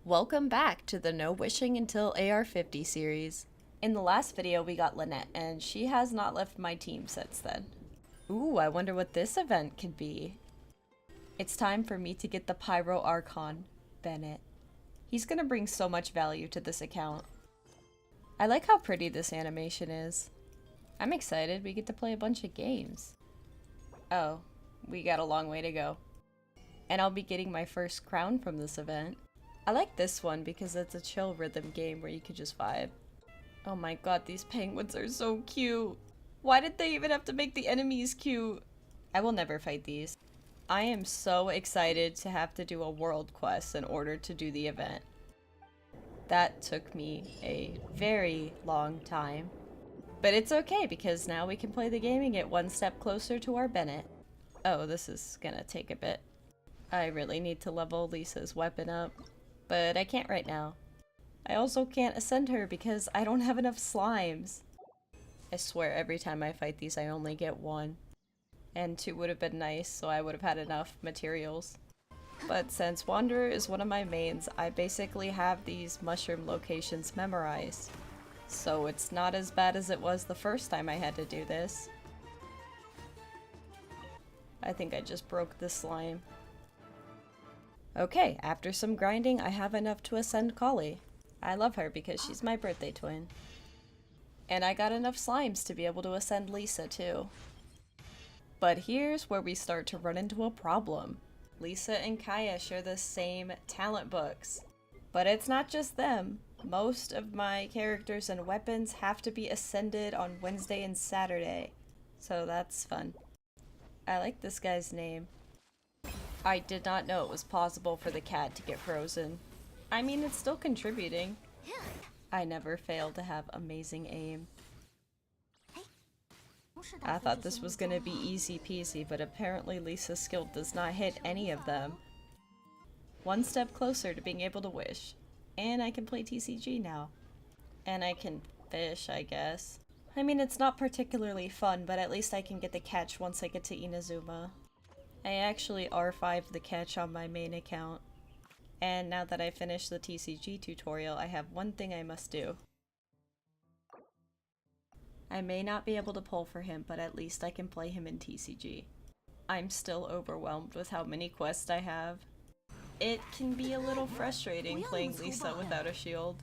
Welcome back to the No Wishing Until AR-50 series. In the last video we got Lynette, and she has not left my team since then. Ooh, I wonder what this event could be. It's time for me to get the Pyro Archon, Bennett. He's gonna bring so much value to this account. I like how pretty this animation is. I'm excited, we get to play a bunch of games. Oh, we got a long way to go. And I'll be getting my first crown from this event. I like this one because it's a chill rhythm game where you can just vibe. Oh my god, these penguins are so cute! Why did they even have to make the enemies cute? I will never fight these. I am so excited to have to do a world quest in order to do the event. That took me a very long time. But it's okay because now we can play the game and get one step closer to our Bennett. Oh, this is gonna take a bit. I really need to level Lisa's weapon up. But I can't right now. I also can't ascend her because I don't have enough slimes. I swear every time I fight these I only get one. And two would have been nice, so I would have had enough materials. But since Wanderer is one of my mains, I basically have these mushroom locations memorized. So it's not as bad as it was the first time I had to do this. I think I just broke the slime. Okay, after some grinding, I have enough to ascend Kali. I love her because she's my birthday twin. And I got enough slimes to be able to ascend Lisa too. But here's where we start to run into a problem. Lisa and Kaya share the same talent books. But it's not just them. Most of my characters and weapons have to be ascended on Wednesday and Saturday. So that's fun. I like this guy's name. I did not know it was possible for the cat to get frozen. I mean, it's still contributing. I never fail to have amazing aim. I thought this was gonna be easy peasy, but apparently Lisa's skill does not hit any of them. One step closer to being able to wish. And I can play TCG now. And I can fish, I guess. I mean, it's not particularly fun, but at least I can get the catch once I get to Inazuma. I actually R5'd the catch on my main account. And now that I finished the TCG tutorial, I have one thing I must do. I may not be able to pull for him, but at least I can play him in TCG. I'm still overwhelmed with how many quests I have. It can be a little frustrating playing Lisa without a shield.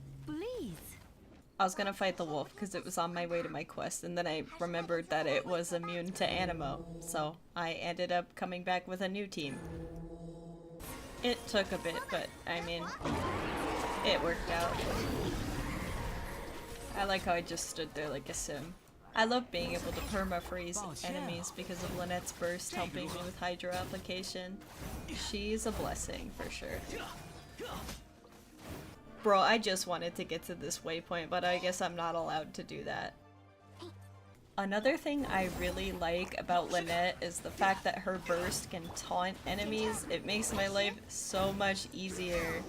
I was gonna fight the wolf because it was on my way to my quest, and then I remembered that it was immune to Animo, so I ended up coming back with a new team. It took a bit, but I mean, it worked out. I like how I just stood there like a sim. I love being able to perma-freeze enemies because of Lynette's burst helping me with Hydro application. She's a blessing, for sure. Bro, I just wanted to get to this waypoint, but I guess I'm not allowed to do that. Another thing I really like about Lynette is the fact that her burst can taunt enemies. It makes my life so much easier.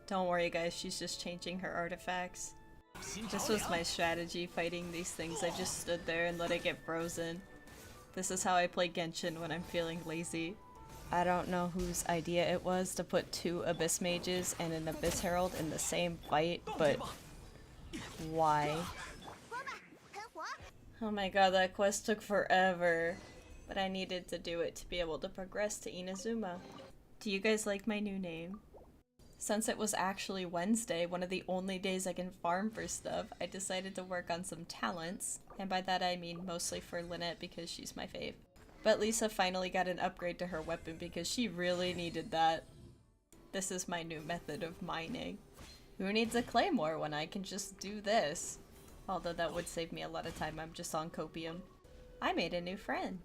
Don't worry guys, she's just changing her artifacts. This was my strategy fighting these things. I just stood there and let it get frozen. This is how I play Genshin when I'm feeling lazy. I don't know whose idea it was to put two Abyss Mages and an Abyss Herald in the same fight, but why? Oh my god, that quest took forever. But I needed to do it to be able to progress to Inazuma. Do you guys like my new name? Since it was actually Wednesday, one of the only days I can farm for stuff, I decided to work on some talents. And by that I mean mostly for Lynette because she's my fave. But Lisa finally got an upgrade to her weapon because she really needed that. This is my new method of mining. Who needs a claymore when I can just do this? Although that would save me a lot of time, I'm just on copium. I made a new friend.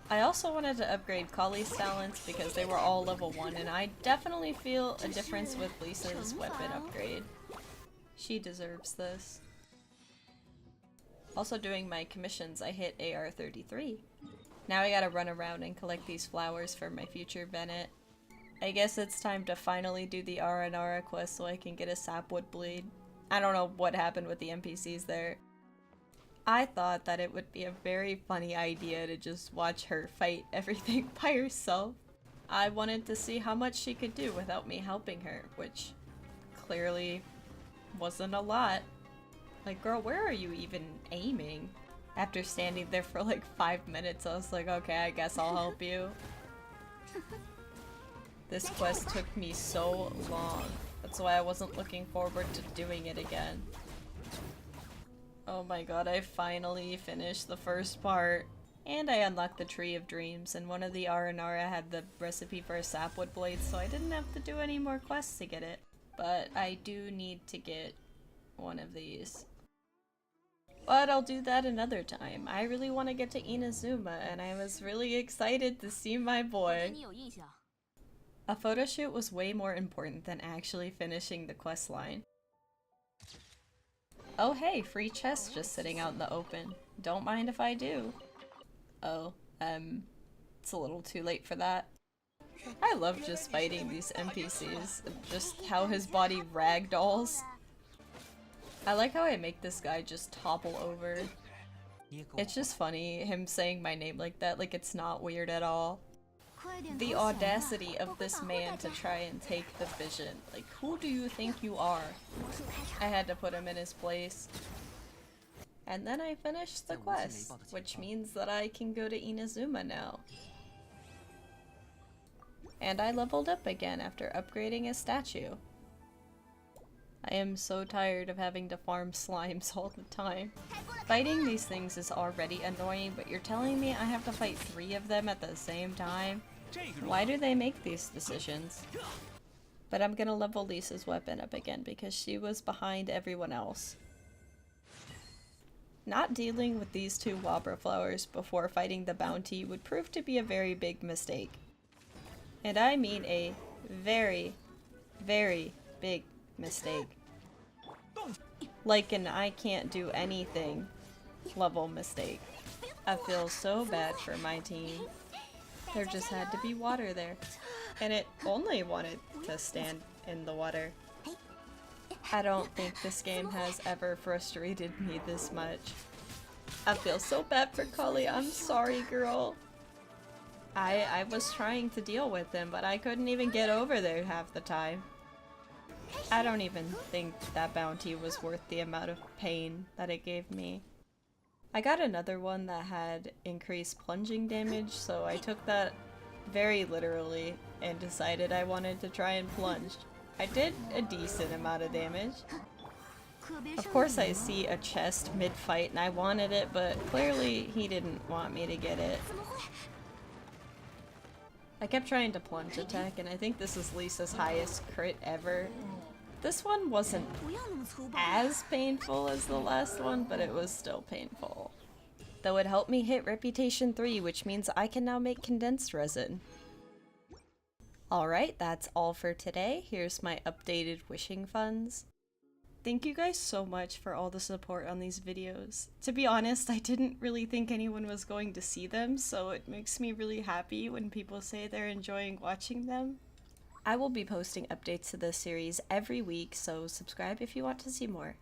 I also wanted to upgrade Kali's talents because they were all level 1 and I definitely feel a difference with Lisa's weapon upgrade. She deserves this. Also doing my commissions, I hit AR 33. Now I gotta run around and collect these flowers for my future Bennett. I guess it's time to finally do the Aranara quest so I can get a sapwood bleed. I don't know what happened with the NPCs there. I thought that it would be a very funny idea to just watch her fight everything by herself. I wanted to see how much she could do without me helping her, which clearly wasn't a lot. Like, girl, where are you even aiming? After standing there for like 5 minutes, I was like, okay, I guess I'll help you. This quest took me so long. That's why I wasn't looking forward to doing it again. Oh my god, I finally finished the first part. And I unlocked the Tree of Dreams, and one of the Aranara had the recipe for a sapwood blade, so I didn't have to do any more quests to get it. But I do need to get one of these. But I'll do that another time. I really want to get to Inazuma, and I was really excited to see my boy. A photo shoot was way more important than actually finishing the quest line. Oh hey, free chest just sitting out in the open. Don't mind if I do. Oh, it's a little too late for that. I love just fighting these NPCs, just how his body ragdolls. I like how I make this guy just topple over. It's just funny, him saying my name like that, like it's not weird at all. The audacity of this man to try and take the vision. Like, who do you think you are? I had to put him in his place. And then I finished the quest, which means that I can go to Inazuma now. And I leveled up again after upgrading a statue. I am so tired of having to farm slimes all the time. Fighting these things is already annoying, but you're telling me I have to fight 3 of them at the same time? Why do they make these decisions? But I'm gonna level Lisa's weapon up again because she was behind everyone else. Not dealing with these 2 Wabra flowers before fighting the bounty would prove to be a very big mistake. And I mean a very, very big mistake. Like an I can't do anything level mistake. I feel so bad for my team. There just had to be water there. And it only wanted to stand in the water. I don't think this game has ever frustrated me this much. I feel so bad for Cully. I'm sorry, girl. I was trying to deal with him, but I couldn't even get over there half the time. I don't even think that bounty was worth the amount of pain that it gave me. I got another one that had increased plunging damage, so I took that very literally and decided I wanted to try and plunge. I did a decent amount of damage. Of course I see a chest mid-fight and I wanted it, but clearly he didn't want me to get it. I kept trying to plunge attack, and I think this is Lisa's highest crit ever. This one wasn't as painful as the last one, but it was still painful. Though it helped me hit Reputation 3, which means I can now make condensed resin. Alright, that's all for today. Here's my updated wishing funds. Thank you guys so much for all the support on these videos. To be honest, I didn't really think anyone was going to see them, so it makes me really happy when people say they're enjoying watching them. I will be posting updates to this series every week, so subscribe if you want to see more.